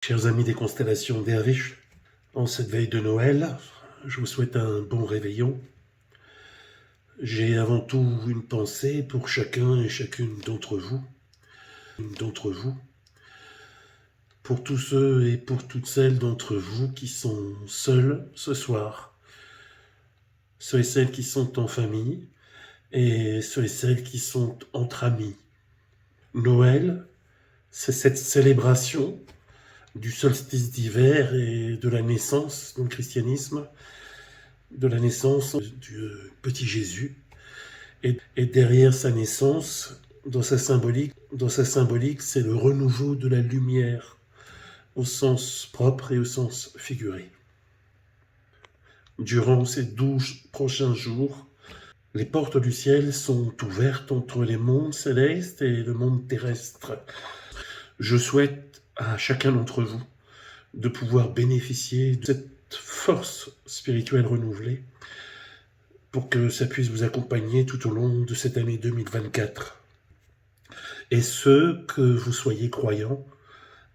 Chers amis des constellations Derviche, en cette veille de Noël, je vous souhaite un bon réveillon. J'ai avant tout une pensée pour chacun et chacune d'entre vous, pour tous ceux et pour toutes celles d'entre vous qui sont seuls ce soir, ceux et celles qui sont en famille et ceux et celles qui sont entre amis. Noël, c'est cette célébration du solstice d'hiver et de la naissance dans le christianisme, de la naissance du petit Jésus. Et derrière sa naissance, dans sa symbolique, c'est le renouveau de la lumière, au sens propre et au sens figuré. Durant ces 12 prochains jours, les portes du ciel sont ouvertes entre les mondes célestes et le monde terrestre. Je souhaite à chacun d'entre vous de pouvoir bénéficier de cette force spirituelle renouvelée pour que ça puisse vous accompagner tout au long de cette année 2024. Et ce, que vous soyez croyant,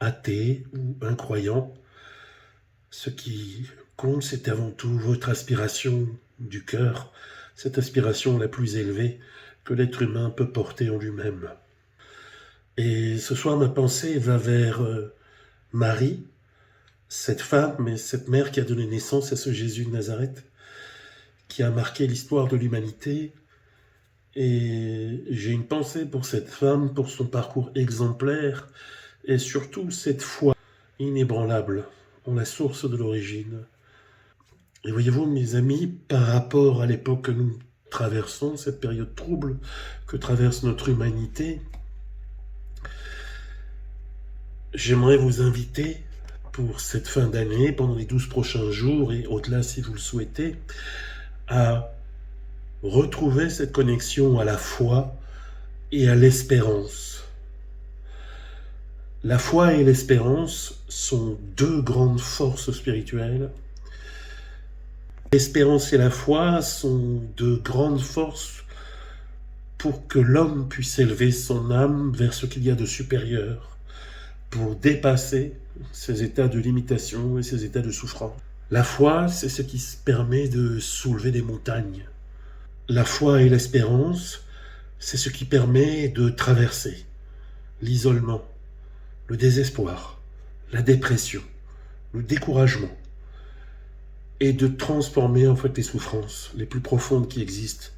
athée ou incroyant, ce qui compte, c'est avant tout votre aspiration du cœur, cette aspiration la plus élevée que l'être humain peut porter en lui-même. Et ce soir, ma pensée va vers Marie, cette femme et cette mère qui a donné naissance à ce Jésus de Nazareth, qui a marqué l'histoire de l'humanité. Et j'ai une pensée pour cette femme, pour son parcours exemplaire, et surtout cette foi inébranlable en la source de l'origine. Et voyez-vous, mes amis, par rapport à l'époque que nous traversons, cette période trouble que traverse notre humanité, j'aimerais vous inviter pour cette fin d'année, pendant les 12 prochains jours, et au-delà si vous le souhaitez, à retrouver cette connexion à la foi et à l'espérance. La foi et l'espérance sont deux grandes forces spirituelles. L'espérance et la foi sont de grandes forces pour que l'homme puisse élever son âme vers ce qu'il y a de supérieur, pour dépasser ces états de limitation et ces états de souffrance. La foi, c'est ce qui permet de soulever des montagnes. La foi et l'espérance, c'est ce qui permet de traverser l'isolement, le désespoir, la dépression, le découragement, et de transformer en fait les souffrances les plus profondes qui existent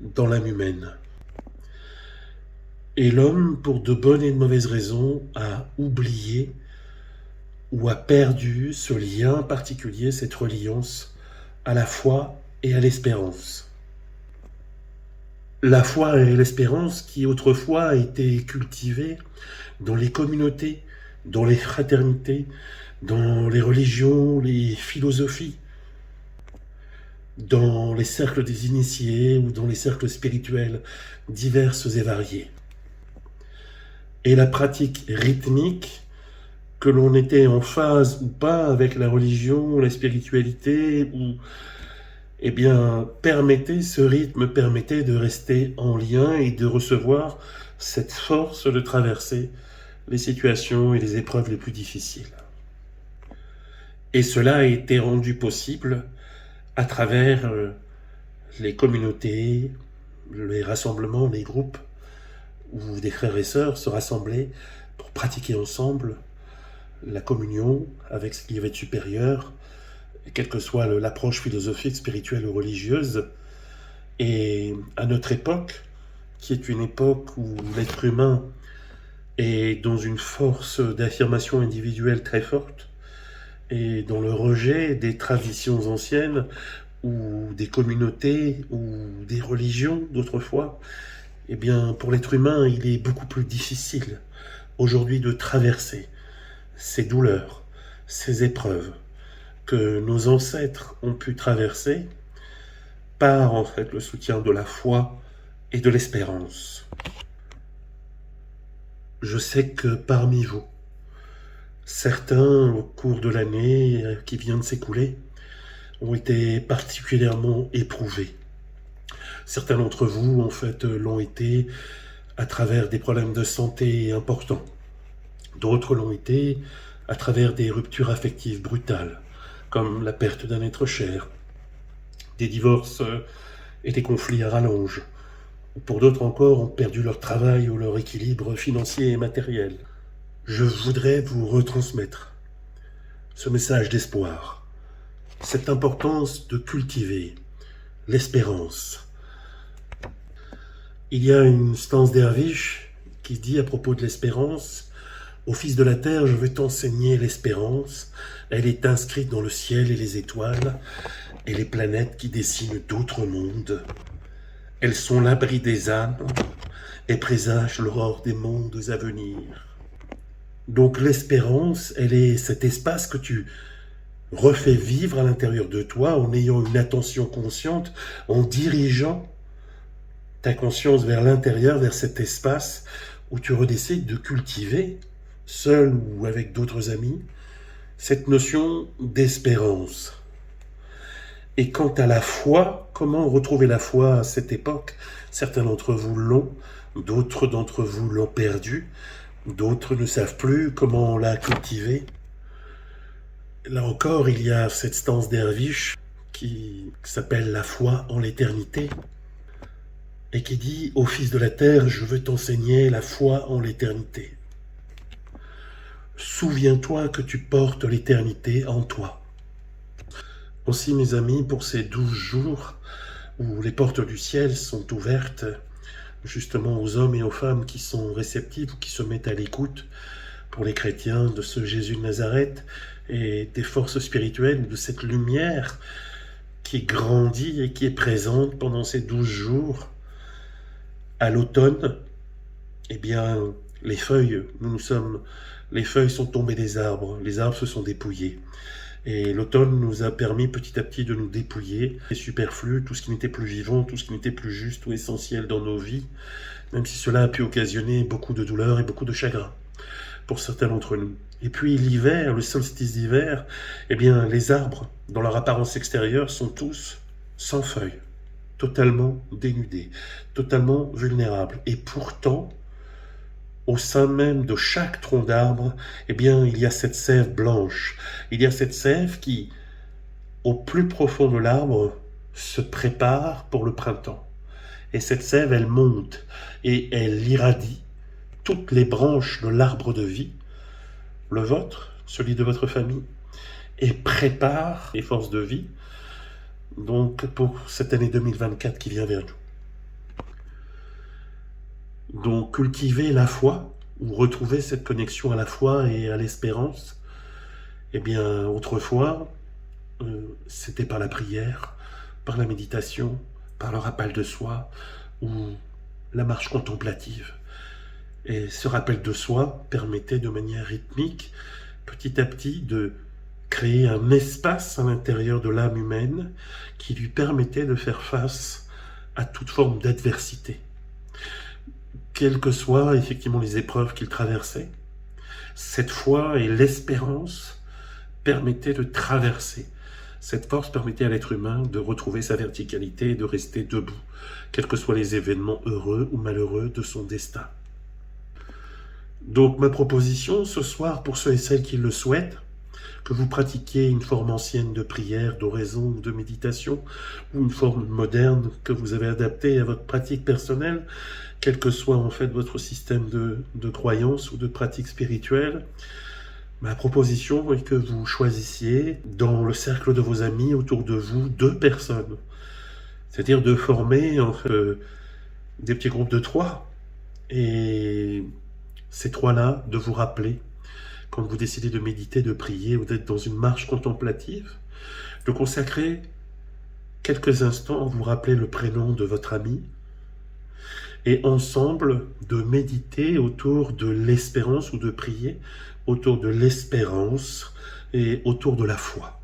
dans l'âme humaine. Et l'homme, pour de bonnes et de mauvaises raisons, a oublié ou a perdu ce lien particulier, cette reliance à la foi et à l'espérance. La foi et l'espérance qui autrefois a été cultivée dans les communautés, dans les fraternités, dans les religions, les philosophies, dans les cercles des initiés ou dans les cercles spirituels diverses et variés. Et la pratique rythmique, que l'on était en phase ou pas avec la religion, la spiritualité, ou ce rythme permettait de rester en lien et de recevoir cette force de traverser les situations et les épreuves les plus difficiles. Et cela a été rendu possible à travers les communautés, les rassemblements, les groupes, où des frères et sœurs se rassemblaient pour pratiquer ensemble la communion avec ce qu'il y avait de supérieur, quelle que soit l'approche philosophique, spirituelle ou religieuse. Et à notre époque, qui est une époque où l'être humain est dans une force d'affirmation individuelle très forte, et dans le rejet des traditions anciennes, ou des communautés, ou des religions d'autrefois, pour l'être humain, il est beaucoup plus difficile aujourd'hui de traverser ces douleurs, ces épreuves que nos ancêtres ont pu traverser par en fait le soutien de la foi et de l'espérance. Je sais que parmi vous, certains au cours de l'année qui vient de s'écouler ont été particulièrement éprouvés. Certains d'entre vous en fait l'ont été à travers des problèmes de santé importants. D'autres l'ont été à travers des ruptures affectives brutales, comme la perte d'un être cher, des divorces et des conflits à rallonge. Pour d'autres encore, ont perdu leur travail ou leur équilibre financier et matériel. Je voudrais vous retransmettre ce message d'espoir, cette importance de cultiver l'espérance. Il y a une stance derviche qui dit à propos de l'espérance: « Ô fils de la terre, je veux t'enseigner l'espérance. Elle est inscrite dans le ciel et les étoiles et les planètes qui dessinent d'autres mondes. Elles sont l'abri des âmes et présagent l'aurore des mondes à venir. » Donc l'espérance, elle est cet espace que tu refais vivre à l'intérieur de toi en ayant une attention consciente, en dirigeant ta conscience vers l'intérieur, vers cet espace où tu redécides de cultiver, seul ou avec d'autres amis, cette notion d'espérance. Et quant à la foi, comment retrouver la foi à cette époque? Certains d'entre vous l'ont, d'autres d'entre vous l'ont perdue, d'autres ne savent plus comment la cultiver. Là encore, il y a cette stance derviche qui s'appelle la foi en l'éternité et qui dit: « Ô fils de la terre, je veux t'enseigner la foi en l'éternité. Souviens-toi que tu portes l'éternité en toi. » Aussi, mes amis, pour ces 12 jours où les portes du ciel sont ouvertes, justement aux hommes et aux femmes qui sont réceptifs ou qui se mettent à l'écoute, pour les chrétiens, de ce Jésus de Nazareth et des forces spirituelles, de cette lumière qui grandit et qui est présente pendant ces 12 jours. À l'automne, eh bien, les feuilles sont tombées des arbres, les arbres se sont dépouillés. Et l'automne nous a permis petit à petit de nous dépouiller, les superflus, tout ce qui n'était plus vivant, tout ce qui n'était plus juste ou essentiel dans nos vies, même si cela a pu occasionner beaucoup de douleur et beaucoup de chagrin pour certains d'entre nous. Et puis l'hiver, le solstice d'hiver, eh bien les arbres, dans leur apparence extérieure, sont tous sans feuilles, totalement dénudés, totalement vulnérables. Et pourtant, au sein même de chaque tronc d'arbre, eh bien, il y a cette sève blanche. Il y a cette sève qui, au plus profond de l'arbre, se prépare pour le printemps. Et cette sève, elle monte et elle irradie toutes les branches de l'arbre de vie, le vôtre, celui de votre famille, et prépare les forces de vie, donc pour cette année 2024 qui vient vers nous. Donc cultiver la foi, ou retrouver cette connexion à la foi et à l'espérance, eh bien autrefois, c'était par la prière, par la méditation, par le rappel de soi, ou la marche contemplative. Et ce rappel de soi permettait de manière rythmique, petit à petit, de créer un espace à l'intérieur de l'âme humaine qui lui permettait de faire face à toute forme d'adversité. Quelles que soient effectivement les épreuves qu'il traversait, cette foi et l'espérance permettaient de traverser. Cette force permettait à l'être humain de retrouver sa verticalité et de rester debout, quels que soient les événements heureux ou malheureux de son destin. Donc ma proposition ce soir, pour ceux et celles qui le souhaitent, que vous pratiquiez une forme ancienne de prière, d'oraison ou de méditation, ou une forme moderne que vous avez adaptée à votre pratique personnelle, quel que soit en fait votre système de croyance ou de pratique spirituelle, ma proposition est que vous choisissiez dans le cercle de vos amis autour de vous 2 personnes. C'est-à-dire de former des petits groupes de 3. Et ces 3-là, de vous rappeler, quand vous décidez de méditer, de prier ou d'être dans une marche contemplative, de consacrer quelques instants à vous rappeler le prénom de votre ami et ensemble de méditer autour de l'espérance ou de prier autour de l'espérance et autour de la foi.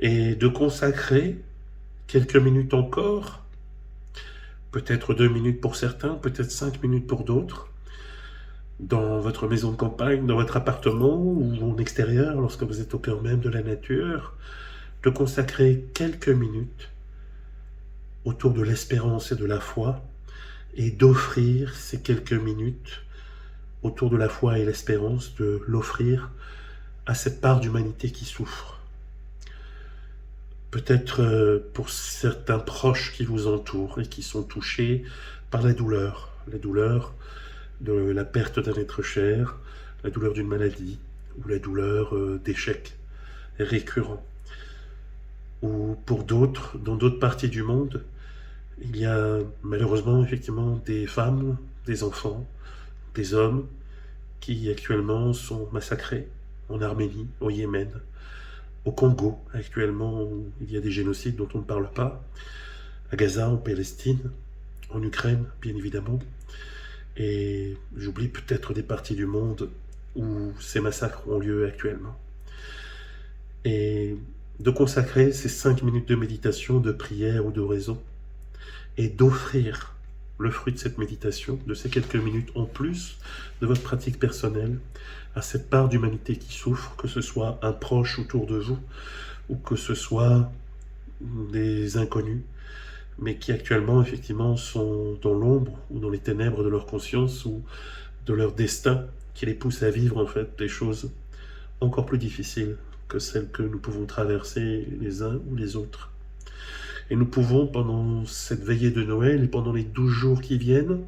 Et de consacrer quelques minutes encore, peut-être 2 minutes pour certains, peut-être 5 minutes pour d'autres, dans votre maison de campagne, dans votre appartement ou en extérieur, lorsque vous êtes au cœur même de la nature, de consacrer quelques minutes autour de l'espérance et de la foi et d'offrir ces quelques minutes autour de la foi et l'espérance, de l'offrir à cette part d'humanité qui souffre. Peut-être pour certains proches qui vous entourent et qui sont touchés par la douleur de la perte d'un être cher, la douleur d'une maladie, ou la douleur d'échecs récurrents. Ou pour d'autres, dans d'autres parties du monde, il y a malheureusement effectivement des femmes, des enfants, des hommes qui actuellement sont massacrés en Arménie, au Yémen, au Congo actuellement, où il y a des génocides dont on ne parle pas, à Gaza, en Palestine, en Ukraine, bien évidemment, et j'oublie peut-être des parties du monde où ces massacres ont lieu actuellement. Et de consacrer ces 5 minutes de méditation, de prière ou d'oraison, et d'offrir le fruit de cette méditation, de ces quelques minutes en plus de votre pratique personnelle, à cette part d'humanité qui souffre, que ce soit un proche autour de vous, ou que ce soit des inconnus, mais qui actuellement, effectivement, sont dans l'ombre ou dans les ténèbres de leur conscience ou de leur destin, qui les pousse à vivre, en fait, des choses encore plus difficiles que celles que nous pouvons traverser les uns ou les autres. Et nous pouvons, pendant cette veillée de Noël et pendant les 12 jours qui viennent,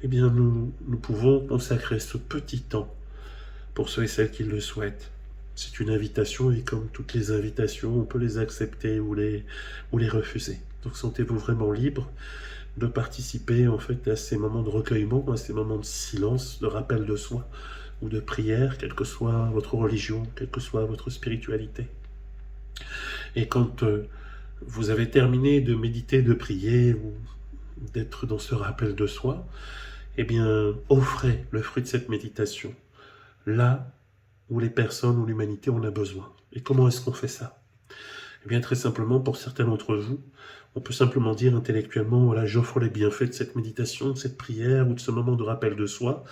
eh bien, nous pouvons consacrer ce petit temps pour ceux et celles qui le souhaitent. C'est une invitation et comme toutes les invitations, on peut les accepter ou les refuser. Donc sentez-vous vraiment libre de participer en fait à ces moments de recueillement, à ces moments de silence, de rappel de soi ou de prière, quelle que soit votre religion, quelle que soit votre spiritualité. Et quand vous avez terminé de méditer, de prier ou d'être dans ce rappel de soi, eh bien, offrez le fruit de cette méditation là où les personnes ou l'humanité en a besoin. Et comment est-ce qu'on fait ça? Eh bien, très simplement, pour certains d'entre vous, on peut simplement dire intellectuellement, voilà, j'offre les bienfaits de cette méditation, de cette prière ou de ce moment de rappel de soi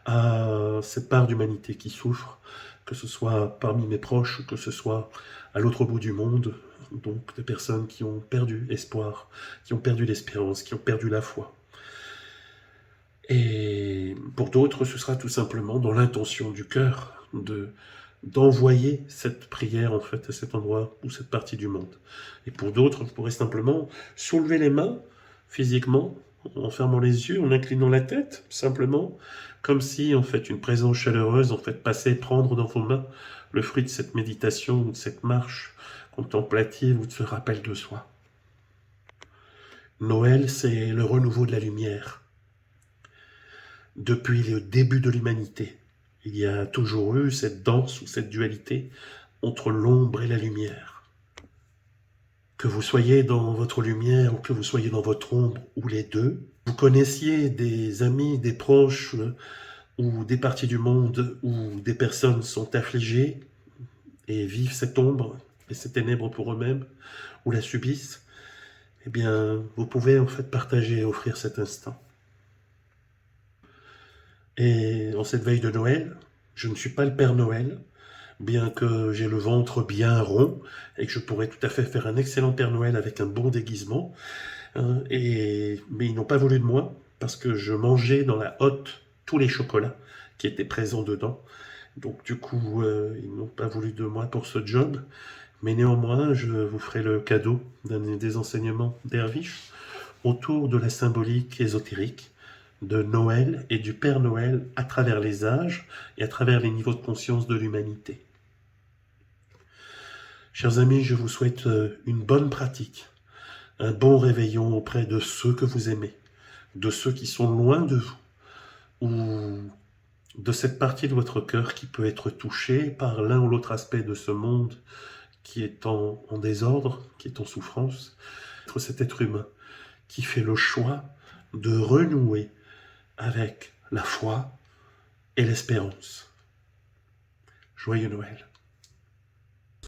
à cette part d'humanité qui souffre, que ce soit parmi mes proches ou que ce soit à l'autre bout du monde, donc des personnes qui ont perdu espoir, qui ont perdu l'espérance, qui ont perdu la foi. Et pour d'autres, ce sera tout simplement dans l'intention du cœur d'envoyer cette prière en fait à cet endroit ou cette partie du monde. Et pour d'autres, vous pourrez simplement soulever les mains physiquement, en fermant les yeux, en inclinant la tête, simplement, comme si en fait une présence chaleureuse en fait passait prendre dans vos mains le fruit de cette méditation ou de cette marche contemplative ou de ce rappel de soi. Noël, c'est le renouveau de la lumière. Depuis le début de l'humanité, il y a toujours eu cette danse ou cette dualité entre l'ombre et la lumière. Que vous soyez dans votre lumière ou que vous soyez dans votre ombre ou les deux, vous connaissiez des amis, des proches ou des parties du monde où des personnes sont affligées et vivent cette ombre et ces ténèbres pour eux-mêmes ou la subissent, eh bien, vous pouvez en fait partager et offrir cet instant. Et en cette veille de Noël, je ne suis pas le Père Noël, bien que j'ai le ventre bien rond et que je pourrais tout à fait faire un excellent Père Noël avec un bon déguisement. Mais ils n'ont pas voulu de moi parce que je mangeais dans la hotte tous les chocolats qui étaient présents dedans. Donc du coup, ils n'ont pas voulu de moi pour ce job. Mais néanmoins, je vous ferai le cadeau des enseignements d'Herviche autour de la symbolique ésotérique de Noël et du Père Noël à travers les âges et à travers les niveaux de conscience de l'humanité. Chers amis, je vous souhaite une bonne pratique, un bon réveillon auprès de ceux que vous aimez, de ceux qui sont loin de vous, ou de cette partie de votre cœur qui peut être touchée par l'un ou l'autre aspect de ce monde qui est en désordre, qui est en souffrance, cet être humain qui fait le choix de renouer avec la foi et l'espérance. Joyeux Noël.